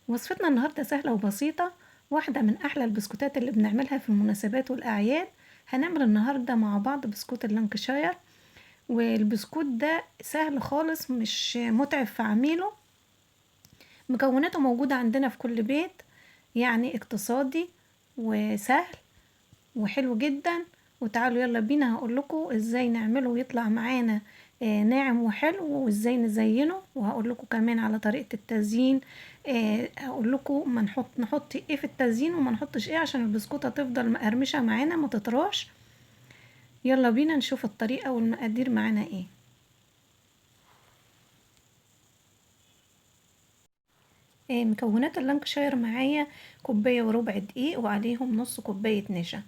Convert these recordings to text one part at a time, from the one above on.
وصفتنا النهاردة سهلة وبسيطة، واحدة من أحلى البسكوتات اللي بنعملها في المناسبات والأعياد. هنعمل النهاردة مع بعض بسكوت اللانكشاير، والبسكوت ده سهل خالص، مش متعب في عميله. مكوناته موجودة عندنا في كل بيت، يعني اقتصادي وسهل وحلو جدا. وتعالوا يلا بينا هقولكوا ازاي نعمله ويطلع معانا ناعم وحلو، وازاي نزينه، وهقولكوا كمان على طريقة التزيين. هقولكوا ما نحط ايه في التزيين وما نحطش ايه، عشان البسكوتة تفضل مقرمشة معانا ما تطراش. يلا بينا نشوف الطريقة والمقادير معانا ايه. مكونات اللانكشاير معايا كوباية وربع دقيق، وعليهم نص كوباية نشا،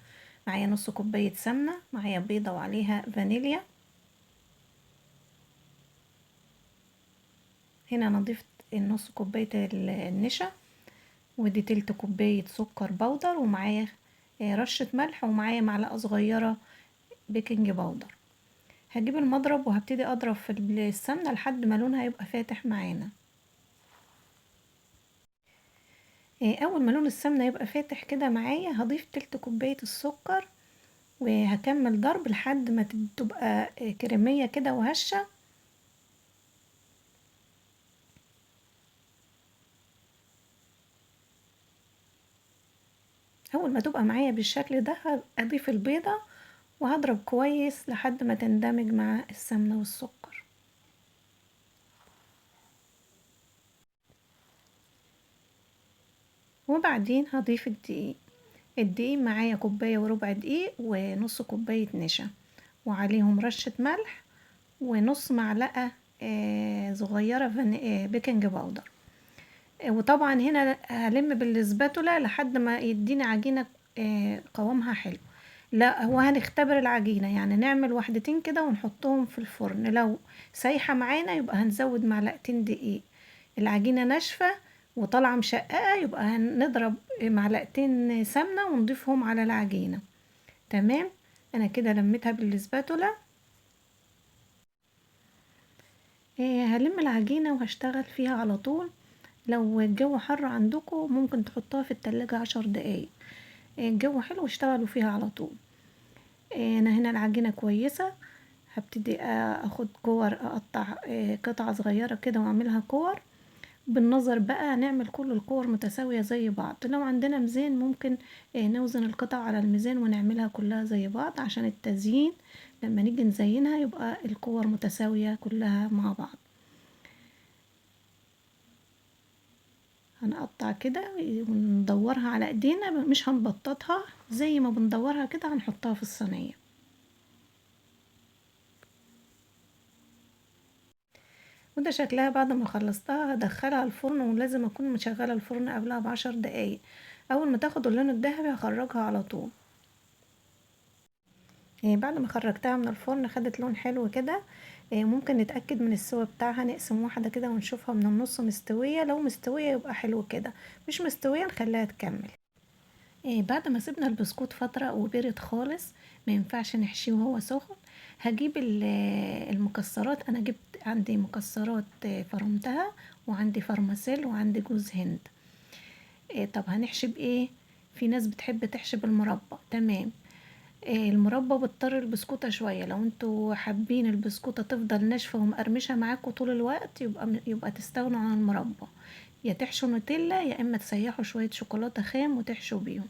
معايا نص كوباية سمنة، معايا بيضة وعليها فانيليا. هنا انا ضفت النص كوباية النشا، ودي تلت كوباية سكر بودر، ومعايا رشة ملح، ومعايا معلقة صغيرة بيكنج باودر. هجيب المضرب وهبتدي اضرب في السمنة لحد ما لونها يبقى فاتح معانا. اول ما لون السمنة يبقى فاتح كده معايا، هضيف تلت كوباية السكر، وهكمل ضرب لحد ما تبقى كريمية كده وهشة. اول ما تبقى معايا بالشكل ده هضيف البيضة، وهضرب كويس لحد ما تندمج مع السمنة والسكر. وبعدين هضيف الدقيق معايا كوباية وربع دقيق ونص كوباية نشا، وعليهم رشة ملح، ونص معلقة صغيرة بيكنج باودر. وطبعا هنا هلم بالسباتولا لحد ما يديني عجينة قوامها حلو. لا، هو هنختبر العجينة، يعني نعمل واحدتين كده ونحطهم في الفرن. لو سايحة معانا يبقى هنزود معلقتين دقيق. العجينة ناشفة وطالعة مشققة يبقى هنضرب معلقتين سمنة ونضيفهم على العجينة. تمام، انا كده لميتها بالسباتولا. هلم العجينة وهشتغل فيها على طول. لو الجو حر عندكم ممكن تحطوها في التلاجة 10 دقايق. الجو حلو اشتغلوا فيها على طول. انا هنا العجينة كويسة. هبتدي اخد كور، اقطع قطع صغيرة كده واعملها كور. بالنظر بقى نعمل كل الكور متساوية زي بعض. لو عندنا ميزان ممكن نوزن القطع على الميزان ونعملها كلها زي بعض، عشان التزيين لما نيجي نزينها يبقى الكور متساوية كلها مع بعض. هنقطع كده وندورها على ايدينا، مش هنبططها، زي ما بندورها كده هنحطها في الصينية. وده شكلها بعد ما خلصتها. هدخلها الفرن، ولازم اكون مشغله الفرن قبلها ب10 دقايق. اول ما تاخد اللون الذهبي هخرجها على طول. بعد ما خرجتها من الفرن خدت لون حلو كده. ممكن نتأكد من السوا بتاعها، نقسم واحدة كده ونشوفها من النص مستوية. لو مستوية يبقى حلو كده، مش مستوية نخليها تكمل. بعد ما سيبنا البسكوت فترة وبرد خالص، ما ينفعش نحشيه وهو سخن. هجيب المكسرات. انا جبت عندي مكسرات فرمتها، وعندي فرماسيل، وعندي جوز هند. طب هنحشي بايه؟ في ناس بتحب تحشي بالمربى. تمام. المربى بتطر البسكوتة شوية. لو انتوا حابين البسكوتة تفضل ناشفة ومقرمشة معاكوا طول الوقت يبقى تستغنوا عن المربى. يا تحشوا نوتيلا، يا اما تسيحوا شوية شوكولاتة خام وتحشوا بيهم.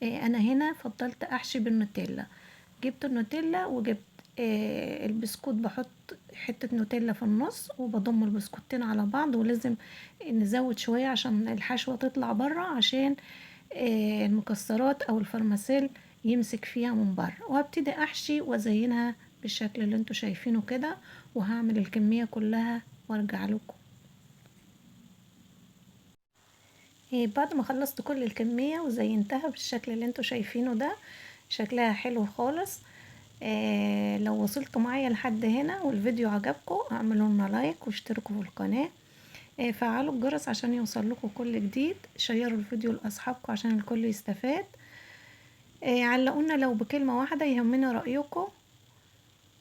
انا هنا فضلت احشي بالنوتيلا. جبت النوتيلا وجبت البسكوت، بحط حتة نوتيلا في النص وبضم البسكوتين على بعض. ولازم نزود شوية عشان الحشوة تطلع برا، عشان المكسرات او الفرماسيل يمسك فيها من بره. وهبتدي احشي وازينها بالشكل اللي انتوا شايفينه كده، وهعمل الكمية كلها وارجع لكم. بعد ما خلصت كل الكمية وزينتها بالشكل اللي انتوا شايفينه ده، شكلها حلو خالص. لو وصلتوا معايا لحد هنا والفيديو عجبكم اعملوا لنا لايك واشتركوا في القناة. فعلوا الجرس عشان يوصل لكم كل جديد. شيروا الفيديو لاصحابكم عشان الكل يستفاد. علقونا لو بكلمة واحدة، يهمنا رأيكم.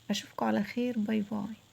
اشوفكم على خير. باي باي.